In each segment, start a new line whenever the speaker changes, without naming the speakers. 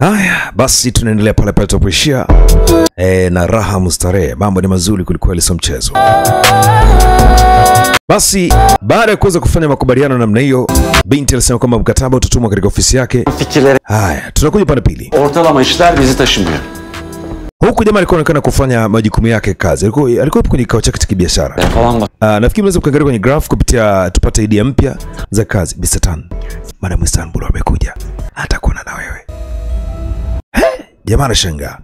Haya, basi tunaendelea pale pale tulipoishia. Na raha mustarehe. Mambo ni mazuri kuliko sio mchezo. Basi baada ya kuweza kufanya makubaliano namna hiyo, binti alisema kwamba mkataba utatumwa katika ofisi yake. Haya, tunakuja pande pili.
Ortalama işler bizi taşımıyor.
Huku jamaa alikuwa anaonekana kufanya majukumu yake kazi. Alikuwa kwenye kikao chake cha kibiashara. Nafikiri mnaweza kuangalia kwenye graph kupitia tupate idea mpya za kazi. Mr. Tan, Madam Istanbul amekuja. Atakuona na wewe. Jamaa anashangaa.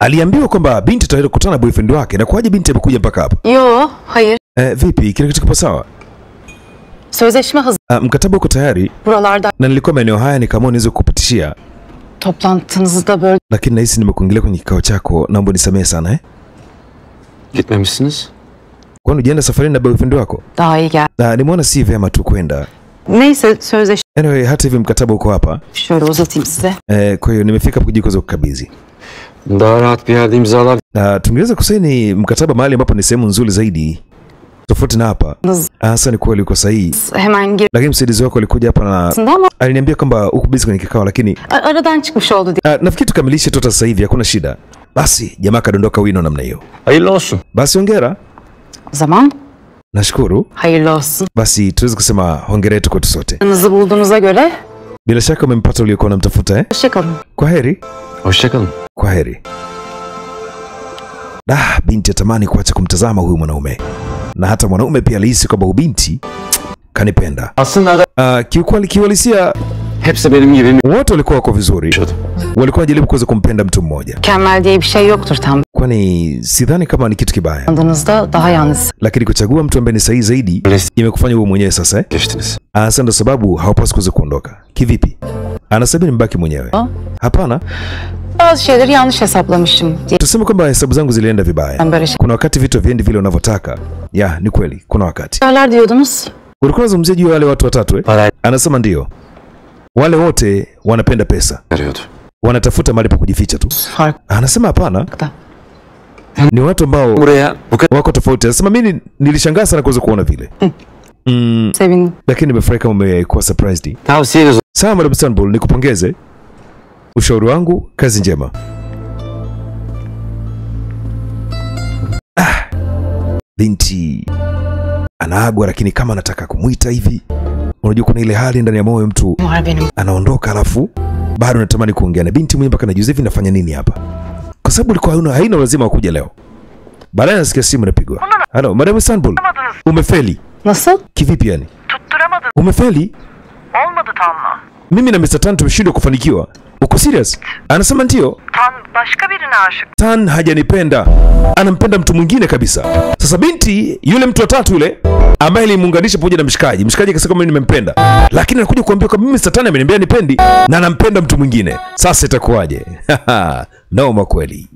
Aliambiwa kwamba binti ataenda kukutana na boyfriend wake, na kwaje binti amekuja mpaka hapa?
Yo, hayır.
Vipi? Kile kitu kipo sawa?
Sözleşme hazır.
Mkataba uko tayari.
Buralarda.
Na nilikuwa maeneo haya nikaamua niweze kupitishia.
Toplantınızı da böyle.
Lakini nahisi nimekuingilia kwenye kikao chako, naomba nisamehe sana
Gitmemişsiniz?
Kwani unaenda safarini na boyfriend wako?
Daha iyi gel.
Nimeona si vyema tu kwenda.
Neyse sözleşme.
Anyway, hata hivi mkataba uko hapa.
Şöyle uzatayım size.
Kwa hiyo nimefika kujikoza kukabidhi.
Daha rahat bir yerde imzalar.
Tungeweza kusaini mkataba mahali ambapo ni sehemu nzuri zaidi. Tofauti na hapa. Hasa ni kweli uko sahihi.
Hemen gir.
Lakini msaidizi wako alikuja hapa na aliniambia kwamba uko busy kwenye kikao, lakini
aradan çıkmış oldu diye.
Nafikiri tukamilishe tu sasa hivi, hakuna shida. Basi jamaa kadondoka wino namna hiyo.
Hayırlı olsun.
Basi hongera.
Zaman?
Nashukuru.
Hayırlı olsun.
Basi tuweze kusema hongera yetu kwetu sote.
Yanınızı bulduğunuza göre.
Bila shaka umempata uliokuwa unamtafuta
Hoşçakalın.
Kwaheri.
Hoşçakalın.
Kwaheri. Binti atamani kuacha kumtazama huyu mwanaume. Na hata mwanaume pia alihisi kwamba binti kanipenda.
Aslında
kiuhalisia
hepsi benim gibi.
Wote walikuwa wako vizuri. Walikuwa wanajaribu kuweza kumpenda mtu mmoja.
Mükemmel diye bir şey yoktur tam.
Kwani sidhani kama ni kitu kibaya.
Andığınızda daha yalnız.
Lakini kuchagua mtu ambaye ni sahihi zaidi imekufanya wewe mwenyewe sasa
Geçtiniz.
Sasa ndo sababu haupaswi kuweza kuondoka. Kivipi? Anasema mbaki mwenyewe. Hapana.
Bazı şeyleri yanlış hesaplamışım.
Tuseme kwamba hesabu zangu zilienda vibaya. Kuna wakati vitu viendi vile unavyotaka. Ni kweli, kuna wakati.
Neler diyordunuz?
Ulikuwa unazungumzia juu ya wale watu watatu Anasema ndio. Wale wote wanapenda pesa. Wanatafuta mahali pa kujificha tu. Anasema hapana. Ni watu ambao wako tofauti. Anasema mimi nilishangaa sana kuweza kuona vile.
Sevindim.
Lakini nimefurahi kama umekuwa surprised. Sawa Madam Istanbul, nikupongeze. Ushauri wangu, kazi njema. Binti anaagwa, lakini kama anataka kumuita hivi. Unajua kuna ile hali ndani ya moyo mtu anaondoka, alafu bado anatamani kuongea na binti mwenyewe mpaka anajiuliza hivi nafanya nini hapa? Kwa sababu ilikuwa haina lazima kuja leo. Baadaye nasikia simu inapigwa. Hello, Madam Istanbul. Umefeli.
Nasıl?
Kivipi yani?
Tutturamadım.
Umefeli?
Olmadı Tan'la.
Mimi na Mr. Tan tumeshindwa kufanikiwa. Uko serious? Anasema ndio.
Tan başka birine aşık.
Tan hajanipenda. Anampenda mtu mwingine kabisa. Sasa binti yule mtu wa tatu yule ambaye alimuunganisha pamoja na mshikaji. Mshikaji akasema mimi nimempenda. Lakini anakuja kuambia kwamba mimi Mr. Tan ameniambia nipendi na anampenda mtu mwingine. Sasa itakuwaje? Noma kweli.